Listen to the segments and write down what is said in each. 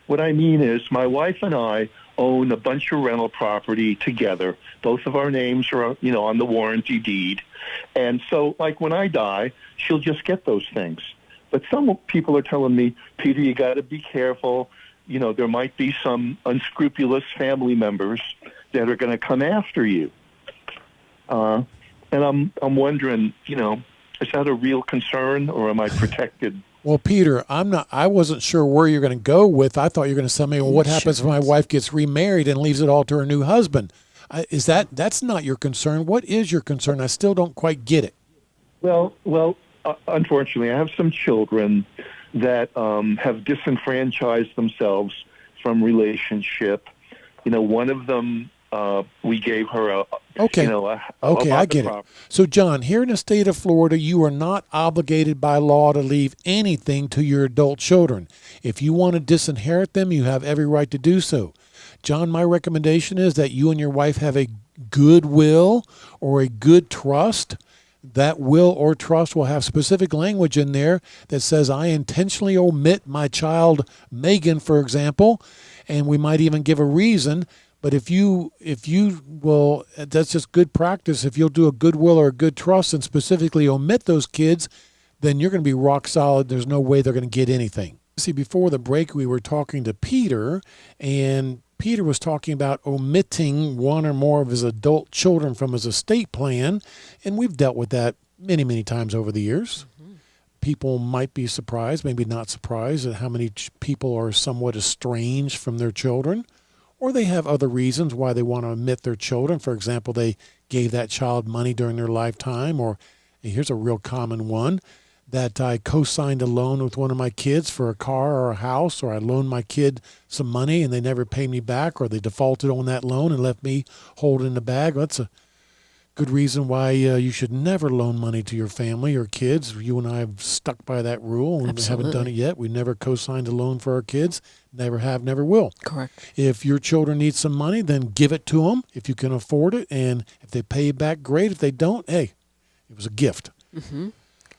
What I mean is my wife and I own a bunch of rental property together. Both of our names are, on the warranty deed. And so, like, when I die, she'll just get those things. But some people are telling me, Peter, you got to be careful. There might be some unscrupulous family members that are going to come after you. And I'm wondering, is that a real concern, or am I protected? Well, Peter, I wasn't sure where you're going to go with. I thought you were going to tell me, well, what happens if my wife gets remarried and leaves it all to her new husband? That's not your concern? What is your concern? I still don't quite get it. Well, unfortunately, I have some children that have disenfranchised themselves from relationship. One of them, we gave her I get it. So, John, here in the state of Florida, you are not obligated by law to leave anything to your adult children. If you want to disinherit them, you have every right to do so. John, my recommendation is that you and your wife have a goodwill or a good trust. That will or trust will have specific language in there that says, I intentionally omit my child, Megan, for example, and we might even give a reason. But if you will, that's just good practice. If you'll do a goodwill or a good trust and specifically omit those kids, then you're going to be rock solid. There's no way they're going to get anything. See, before the break, we were talking to Peter, and Peter was talking about omitting one or more of his adult children from his estate plan, and we've dealt with that many, many times over the years. Mm-hmm. People might be surprised, maybe not surprised, at how many people are somewhat estranged from their children, or they have other reasons why they want to omit their children. For example, they gave that child money during their lifetime, or here's a real common one, that I co-signed a loan with one of my kids for a car or a house, or I loaned my kid some money and they never paid me back, or they defaulted on that loan and left me holding the bag. That's a good reason why you should never loan money to your family or kids. You and I have stuck by that rule, and we haven't done it yet. We never co-signed a loan for our kids. Never have, never will. Correct. If your children need some money, then give it to them if you can afford it. And if they pay you back, great. If they don't, hey, it was a gift. Mm-hmm.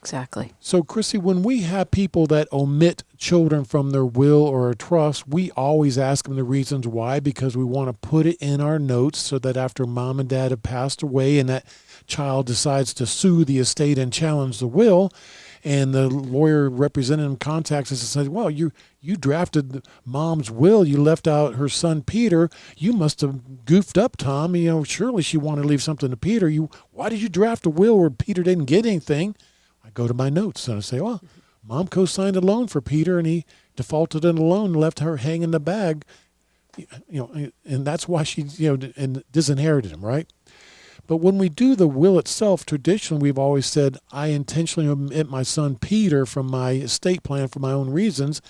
Exactly. So, Chrissy, when we have people that omit children from their will or a trust, we always ask them the reasons why, because we want to put it in our notes so that after mom and dad have passed away and that child decides to sue the estate and challenge the will, and the lawyer representing them contacts us and says, well, you drafted mom's will. You left out her son, Peter. You must have goofed up, Tom. Surely she wanted to leave something to Peter. Why did you draft a will where Peter didn't get anything? I go to my notes and I say, well, mom co-signed a loan for Peter and he defaulted on the loan and left her hanging the bag, and that's why she, and disinherited him, right? But when we do the will itself, traditionally, we've always said, I intentionally omit my son Peter from my estate plan for my own reasons.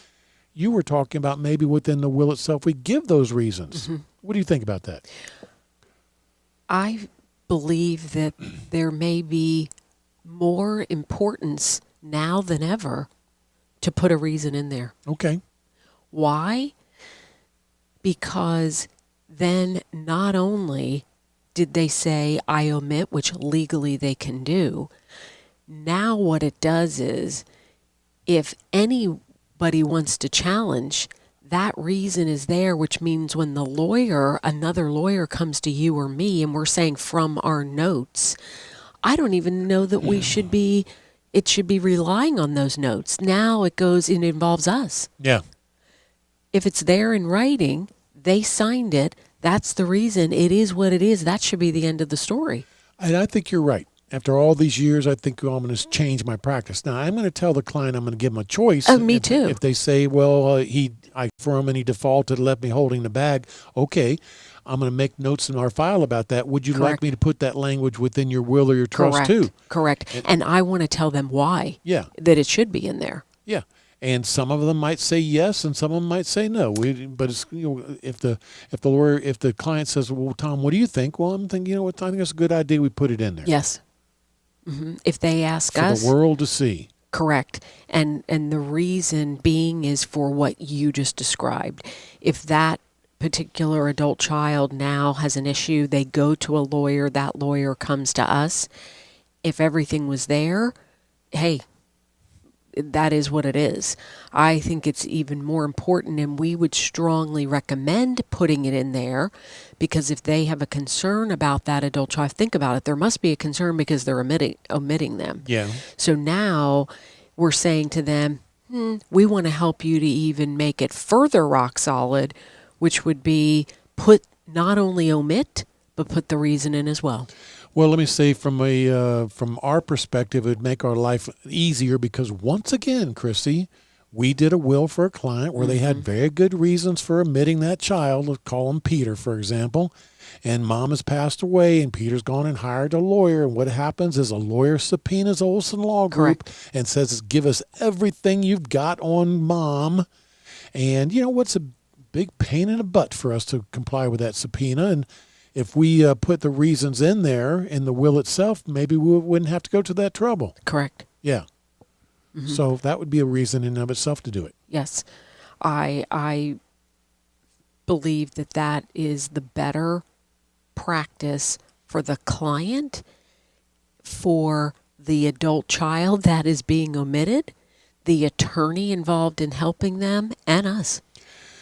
You were talking about maybe within the will itself, we give those reasons. Mm-hmm. What do you think about that? I believe that there may be more importance now than ever to put a reason in there. Okay. Why? Because then not only did they say I omit, which legally they can do, now what it does is if anybody wants to challenge, that reason is there, which means when another lawyer comes to you or me and we're saying from our notes, I don't even know that it should be relying on those notes. Now it involves us. Yeah. If it's there in writing, they signed it, that's the reason, it is what it is. That should be the end of the story. And I think you're right. After all these years, I think I'm going to change my practice. Now, I'm going to tell the client I'm going to give them a choice. Oh, me too. If they say, well, I for him and he defaulted, left me holding the bag, okay, I'm going to make notes in our file about that. Would you like me to put that language within your will or your trust too? Correct. And I want to tell them why. Yeah. That it should be in there. Yeah. And some of them might say yes, and some of them might say no. But it's, if the client says, "Well, Tom, what do you think?" Well, I'm thinking, I think it's a good idea. We put it in there. Yes. Mm-hmm. If they ask us, for the world to see. Correct. And the reason being is for what you just described. If that particular adult child now has an issue, they go to a lawyer. That lawyer comes to us. If everything was there, hey, that is what it is. I think it's even more important, and we would strongly recommend putting it in there, because if they have a concern about that adult child, think about it, there must be a concern because they're omitting them. Yeah. So now we're saying to them, we want to help you to even make it further rock solid, which would be put not only omit, but put the reason in as well. Well, let me say from our perspective, it would make our life easier because once again, Chrissy, we did a will for a client where they had very good reasons for omitting that child. Let's call him Peter, for example. And mom has passed away, and Peter's gone and hired a lawyer. And what happens is a lawyer subpoenas Olsen Law Group and says, give us everything you've got on mom. And you know what's a big pain in the butt for us to comply with that subpoena? And if we put the reasons in there in the will itself, maybe we wouldn't have to go to that trouble. Correct. Yeah. So that would be a reason in and of itself to do it. Yes. I believe that is the better practice for the client, for the adult child that is being omitted, the attorney involved in helping them, and us.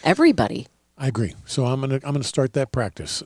Everybody. I agree. So I'm gonna start that practice.